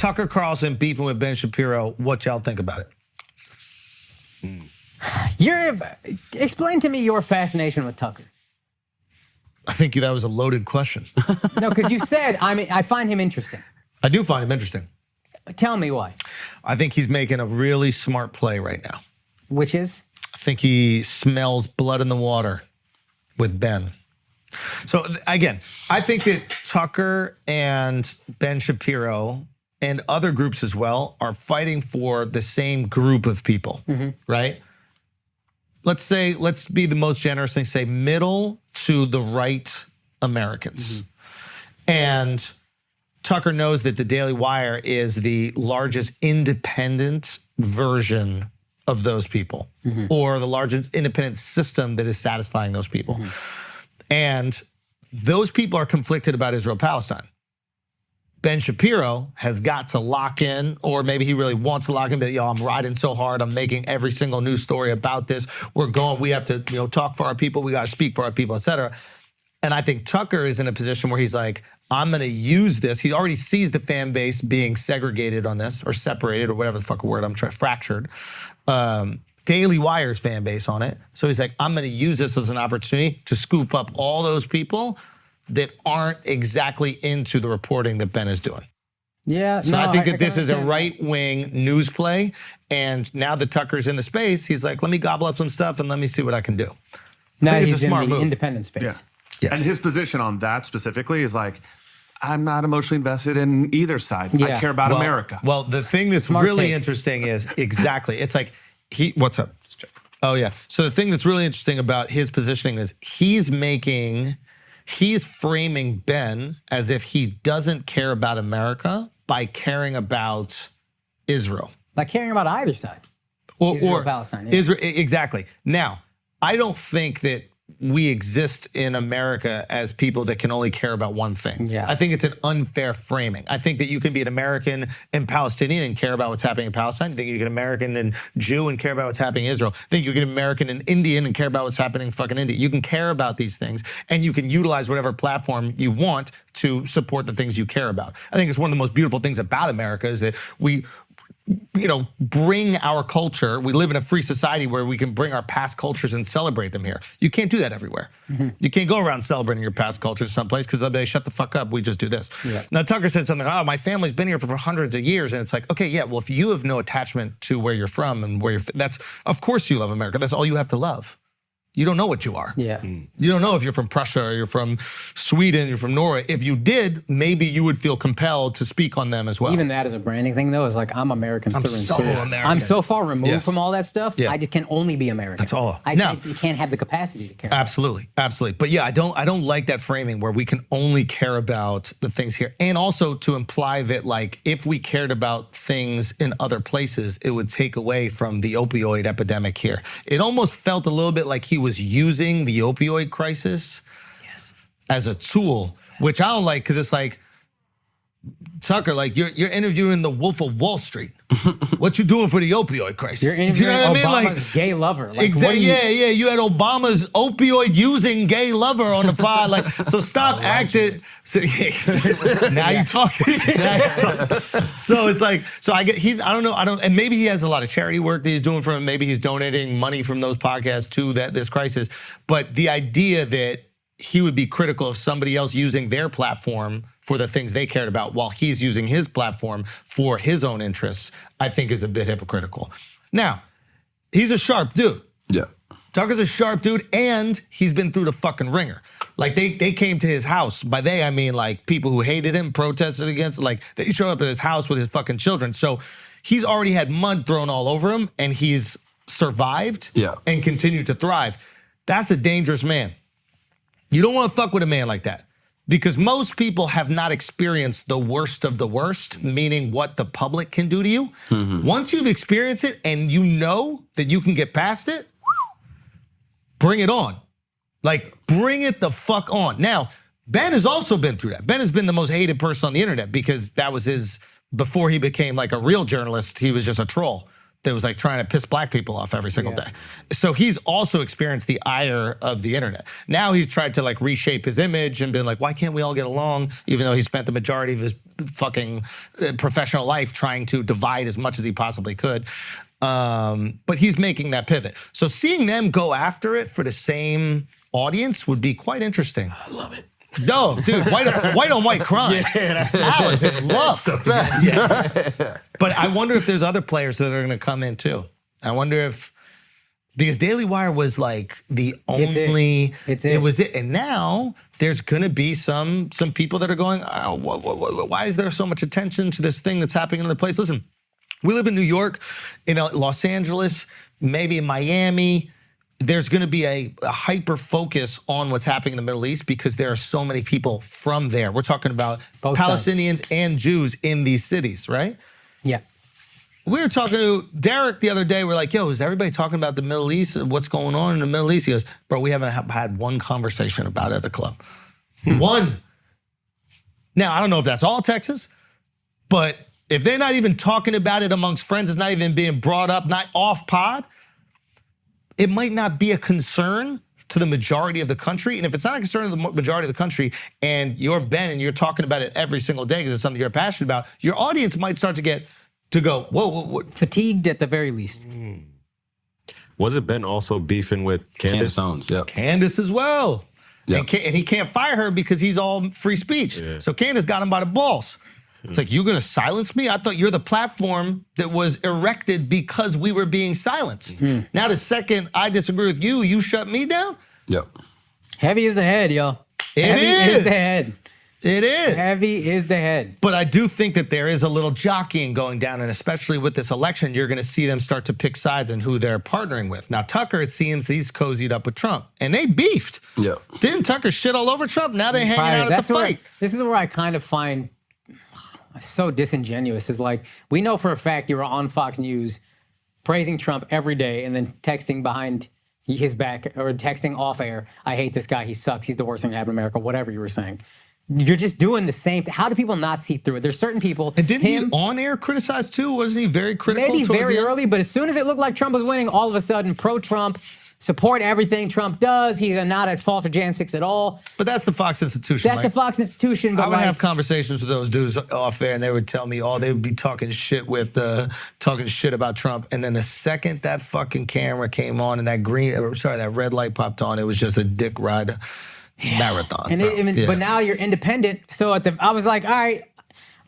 Tucker Carlson beefing with Ben Shapiro. What y'all think about it? Explain to me your fascination with Tucker. I think that was a loaded question. No, because you said, I find him interesting. I do find him interesting. Tell me why. I think he's making a really smart play right now. Which is? I think he smells blood in the water with Ben. So again, I think that Tucker and Ben Shapiro and other groups as well are fighting for the same group of people, right? Let's be the most generous and say middle to the right Americans. And Tucker knows that the Daily Wire is the largest independent version of those people, or the largest independent system that is satisfying those people. And those people are conflicted about Israel-Palestine. Ben Shapiro has got to lock in, or maybe he really wants to lock in, but I'm riding so hard, I'm making every single news story about this. We have to talk for our people, we gotta speak for our people, et cetera. And I think Tucker is in a position where he's like, I'm gonna use this. He already sees the fan base being segregated on this, or separated, or whatever the fuck word I'm trying, fractured. Daily Wire's fan base on it. So he's like, I'm gonna use this as an opportunity to scoop up all those people that aren't exactly into the reporting that Ben is doing. Yeah. So I think that this is a right-wing news play. And now that Tucker's in the space, he's like, let me gobble up some stuff and let me see what I can do. Now he's in the independent space. Yeah. Yes. And his position on that specifically is like, I'm not emotionally invested in either side. I care about America. Well, the thing that's really interesting is it's like what's up? Oh yeah. So the thing that's really interesting about his positioning is he's framing Ben as if he doesn't care about America by caring about Israel. By caring about either side. Or Palestine. Yeah. Israel, exactly. Now, I don't think that we exist in America as people that can only care about one thing. Yeah. I think it's an unfair framing. I think that you can be an American and Palestinian and care about what's happening in Palestine. I think you can be an American and Jew and care about what's happening in Israel. I think you can be an American and Indian and care about what's happening in fucking India. You can care about these things and you can utilize whatever platform you want to support the things you care about. I think it's one of the most beautiful things about America is that we bring our culture. We live in a free society where we can bring our past cultures and celebrate them here. You can't do that everywhere. You can't go around celebrating your past culture someplace because they'll be like, shut the fuck up, we just do this. Yeah. Now Tucker said something, my family's been here for hundreds of years. And it's like, okay, yeah, well, if you have no attachment to where you're from and of course you love America. That's all you have to love. You don't know what you are. Yeah. You don't know if you're from Prussia or you're from Sweden, you're from Norway. If you did, maybe you would feel compelled to speak on them as well. Even that as a branding thing though is like, I'm American through and so through. American. I'm so far removed from all that stuff. Yeah. I just can only be American. That's all. I can't have the capacity to care. Absolutely. But yeah, I don't like that framing where we can only care about the things here. And also to imply that like, if we cared about things in other places, it would take away from the opioid epidemic here. It almost felt a little bit like he was using the opioid crisis as a tool, which I don't like because it's like, Tucker, like you're interviewing the Wolf of Wall Street. What you doing for the opioid crisis? You're interviewing Obama's gay lover. Like, exactly. Yeah. You had Obama's opioid using gay lover on the pod. Like, so stop acting. So, now you're talking. So it's like, and maybe he has a lot of charity work that he's doing for him. Maybe he's donating money from those podcasts to this crisis. But the idea that he would be critical of somebody else using their platform for the things they cared about while he's using his platform for his own interests, I think is a bit hypocritical. Now, he's a sharp dude. Yeah. Tucker's a sharp dude and he's been through the fucking ringer. Like they came to his house. By they, I mean like people who hated him, protested against, like they showed up at his house with his fucking children. So he's already had mud thrown all over him and he's survived and continued to thrive. That's a dangerous man. You don't want to fuck with a man like that because most people have not experienced the worst of the worst, meaning what the public can do to you. Once you've experienced it and you know that you can get past it, bring it on. Like, bring it the fuck on. Now, Ben has also been through that. Ben has been the most hated person on the internet because that was before he became like a real journalist, he was just a troll. that was like trying to piss black people off every single day. So he's also experienced the ire of the internet. Now he's tried to like reshape his image and been like, why can't we all get along? Even though he spent the majority of his fucking professional life trying to divide as much as he possibly could. But he's making that pivot. So seeing them go after it for the same audience would be quite interesting. I love it. No, dude, white on white crime. Yeah, Alice in love. The best. Yeah. But I wonder if there's other players that are going to come in too. I wonder if, because Daily Wire was like the only, it was it. And now there's going to be some people that are going, oh, why is there so much attention to this thing that's happening in the place? Listen, we live in New York, in Los Angeles, maybe in Miami. There's going to be a hyper focus on what's happening in the Middle East because there are so many people from there. We're talking about both Palestinians sides and Jews in these cities, right? Yeah. We were talking to Derek the other day. We're like, yo, is everybody talking about the Middle East and what's going on in the Middle East? He goes, bro, we haven't had one conversation about it at the club. One. Now, I don't know if that's all Texas, but if they're not even talking about it amongst friends, it's not even being brought up, not off pod, it might not be a concern to the majority of the country. And if it's not a concern to the majority of the country and you're Ben and you're talking about it every single day because it's something you're passionate about, your audience might start to go, whoa. Fatigued at the very least. Wasn't Ben also beefing with Candace Owens? Yep. Candace as well. Yep. And he can't fire her because he's all free speech. Yeah. So Candace got him by the balls. It's like, you're gonna silence me? I thought you're the platform that was erected because we were being silenced. Now the second I disagree with you, you shut me down? Yep. Heavy is the head, yo. Heavy is the head. It is. Heavy is the head. But I do think that there is a little jockeying going down, and especially with this election, you're gonna see them start to pick sides and who they're partnering with. Now, Tucker, it seems he's cozied up with Trump, and they beefed. Yeah. Didn't Tucker shit all over Trump? Now they're hanging out at the fight. This is where I kind of find so disingenuous. Is like, we know for a fact you were on Fox News praising Trump every day and then texting behind his back or texting off air, I hate this guy, he sucks, he's the worst thing to happen in America, whatever you were saying. You're just doing the same thing. How do people not see through it? There's certain people. And didn't he on air criticize too? Wasn't he very critical? Maybe very early, but as soon as it looked like Trump was winning, all of a sudden pro-Trump, support everything Trump does. He's not at fault for Jan 6 at all. But that's the Fox institution. That's the Fox institution. But I would have conversations with those dudes off air, and they would tell me, they would be talking shit about Trump. And then the second that fucking camera came on and that red light popped on, it was just a dick ride marathon. But now you're independent. So I was like, all right.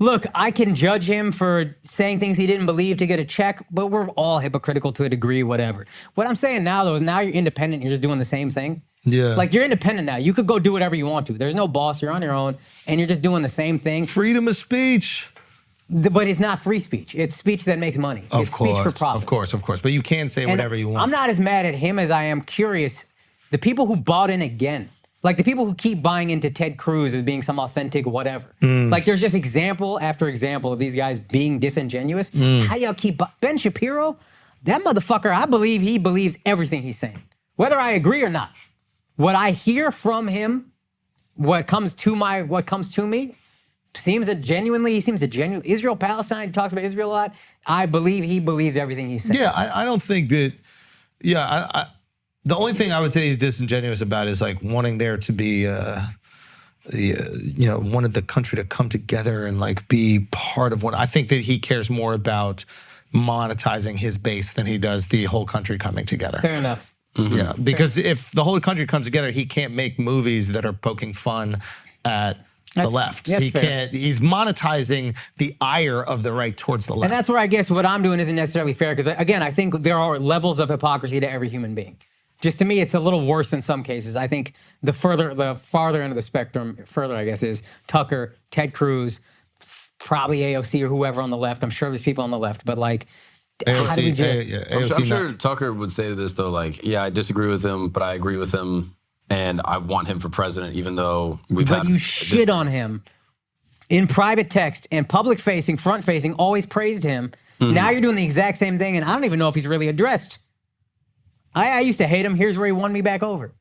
Look, I can judge him for saying things he didn't believe to get a check, but we're all hypocritical to a degree, whatever. What I'm saying now, though, is now you're independent, you're just doing the same thing. Yeah. Like, you're independent now. You could go do whatever you want to. There's no boss, you're on your own, and you're just doing the same thing. Freedom of speech. But it's not free speech. It's speech that makes money. It's speech for profit. Of course. But you can say whatever you want. I'm not as mad at him as I am curious. The people who bought in again, like the people who keep buying into Ted Cruz as being some authentic whatever. Like, there's just example after example of these guys being disingenuous. How y'all keep Ben Shapiro? That motherfucker, I believe he believes everything he's saying, whether I agree or not. What I hear from him, what comes to me, seems a genuine Israel, Palestine, talks about Israel a lot. I believe he believes everything he's saying. Yeah, I don't think that. Yeah, the only thing I would say he's disingenuous about is like wanting there to be, wanted the country to come together and like be part of one. I think that he cares more about monetizing his base than he does the whole country coming together. Fair enough. Yeah, because if the whole country comes together, he can't make movies that are poking fun at the left. He can't. He's monetizing the ire of the right towards the left. And that's where I guess what I'm doing isn't necessarily fair, because again, I think there are levels of hypocrisy to every human being. Just to me, it's a little worse in some cases. I think the farther end of the spectrum, I guess, is Tucker, Ted Cruz, probably AOC or whoever on the left. I'm sure there's people on the left, but like, AOC, how do we just? I'm sure Tucker would say to this though, like, yeah, I disagree with him, but I agree with him, and I want him for president, even though you shit on him in private text and public facing, front facing, always praised him. Now you're doing the exact same thing, and I don't even know if he's really addressed. I used to hate him. Here's where he won me back over.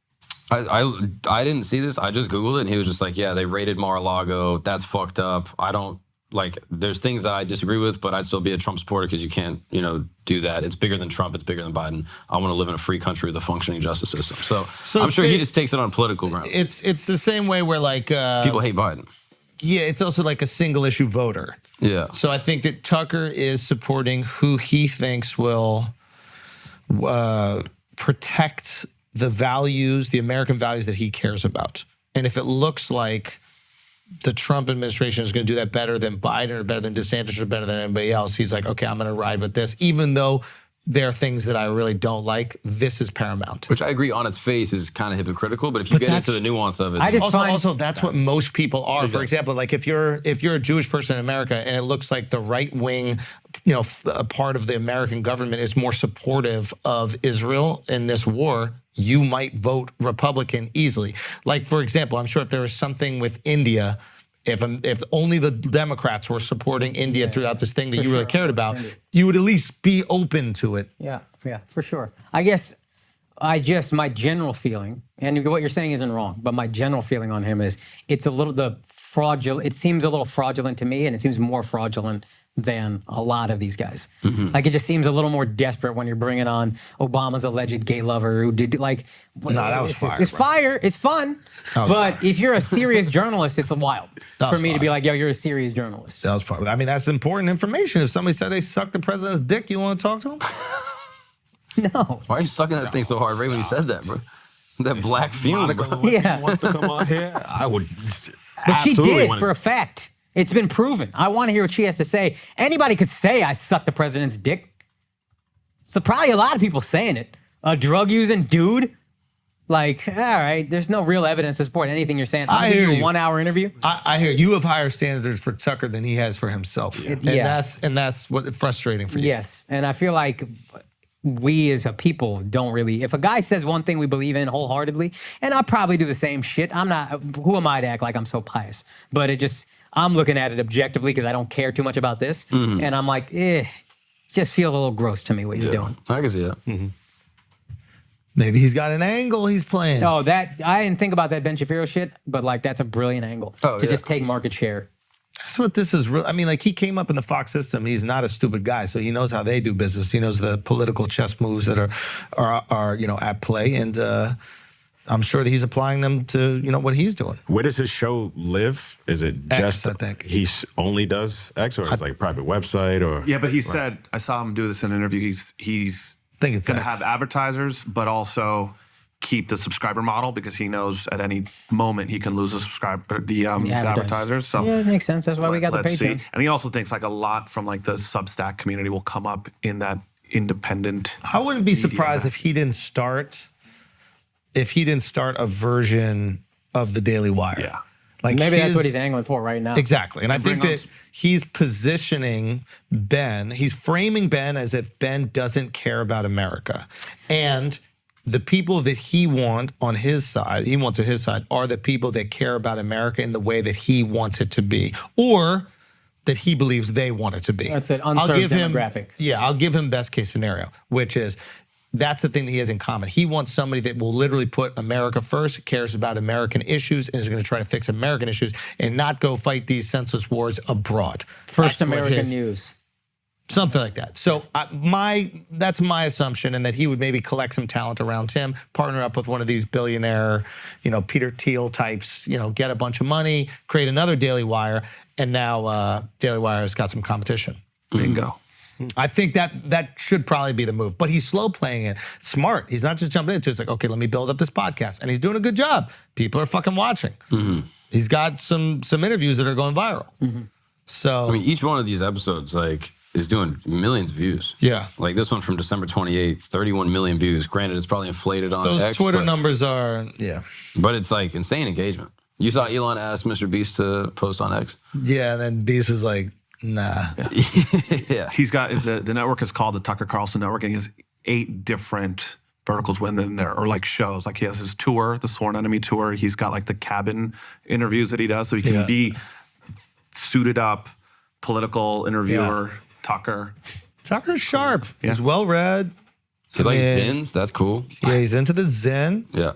I didn't see this. I just Googled it, and he was just like, yeah, they raided Mar-a-Lago. That's fucked up. I don't like there's things that I disagree with, but I'd still be a Trump supporter because you can't, do that. It's bigger than Trump. It's bigger than Biden. I want to live in a free country with a functioning justice system. So I'm sure he just takes it on political ground. It's the same way where like People hate Biden. Yeah, it's also like a single issue voter. Yeah. So I think that Tucker is supporting who he thinks will protect the values, the American values that he cares about. And if it looks like the Trump administration is going to do that better than Biden or better than DeSantis or better than anybody else, he's like, okay, I'm going to ride with this, even though there are things that I really don't like. This is paramount. Which I agree on its face is kind of hypocritical, but if you get into the nuance of it, also that's what most people are. Exactly. For example, like if you're a Jewish person in America and it looks like the right wing, a part of the American government is more supportive of Israel in this war, you might vote Republican easily. Like for example, I'm sure if there was something with India, if only the Democrats were supporting India throughout this thing that you really cared about, you would at least be open to it. Yeah, for sure. I guess my general feeling, and what you're saying isn't wrong, but my general feeling on him is it's a little fraudulent. It seems a little fraudulent to me, and it seems more fraudulent than a lot of these guys. Mm-hmm. Like it just seems a little more desperate when you're bringing on Obama's alleged gay lover who did like. That was fire. It's fire. It's fun. But if you're a serious journalist, it's wild for me to be like, yo, you're a serious journalist. That was fire. I mean, that's important information. If somebody said they sucked the president's dick, you want to talk to him? No. Why are you sucking that thing so hard, Ray, when you said that, bro? That black fume, bro. Yeah. Wants to come on here? I would. But she did for a fact. It's been proven. I want to hear what she has to say. Anybody could say I sucked the president's dick. So probably a lot of people saying it. A drug using dude. Like, all right, there's no real evidence to support anything you're saying. I hear you. A 1 hour interview. I hear you have higher standards for Tucker than he has for himself. Yeah. And that's what's frustrating for you. Yes. And I feel like we as a people don't really, if a guy says one thing we believe in wholeheartedly, and I'll probably do the same shit. Who am I to act like I'm so pious? But I'm looking at it objectively because I don't care too much about this. Mm-hmm. And I'm like, it just feels a little gross to me what you're doing. I can see that. Mm-hmm. Maybe he's got an angle he's playing. Oh, I didn't think about that Ben Shapiro shit, but like that's a brilliant angle to just take market share. That's what this is. I mean, like he came up in the Fox system. He's not a stupid guy, so he knows how they do business. He knows the political chess moves that are at play, and I'm sure that he's applying them to what he's doing. Where does his show live? Is it X, I think he only does X, or it's like a private website, or yeah? But he said, I saw him do this in an interview. He's going to have advertisers, but also keep the subscriber model because he knows at any moment he can lose a subscriber, the advertisers. So yeah, it makes sense. That's why we got the Patreon. And he also thinks like a lot from like the Substack community will come up in that independent. I wouldn't be surprised if he didn't start a version of the Daily Wire. Yeah. Like maybe that's what he's angling for right now. Exactly. And I think that he's positioning Ben, he's framing Ben as if Ben doesn't care about America. And the people that he wants on his side, are the people that care about America in the way that he wants it to be, or that he believes they want it to be. That's an unserved demographic. I'll give him best case scenario, which is that's the thing that he has in common. He wants somebody that will literally put America first, cares about American issues, and is going to try to fix American issues and not go fight these senseless wars abroad. First American news. Something like that. So that's my assumption, and that he would maybe collect some talent around him, partner up with one of these billionaire, Peter Thiel types, get a bunch of money, create another Daily Wire, and now Daily Wire has got some competition. Bingo. I think that should probably be the move. But he's slow playing it. Smart. He's not just jumping into it. It's like, okay, let me build up this podcast. And he's doing a good job. People are fucking watching. Mm-hmm. He's got some interviews that are going viral. Mm-hmm. So I mean, each one of these episodes is doing millions of views. Yeah. Like this one from December 28th, 31 million views. Granted, it's probably inflated on Those X. Twitter numbers are, yeah. But it's like insane engagement. You saw Elon ask Mr. Beast to post on X? Yeah, and then Beast was like, nah. Yeah. He's got, the network is called the Tucker Carlson Network, and he has 8 different verticals within there, or like shows. Like he has his tour, the Sworn Enemy tour. He's got like the cabin interviews that he does, so he can be suited up, political interviewer, Tucker. Tucker's sharp. He's well read. He likes Zens. That's cool. Yeah, he's into the Zen. Yeah.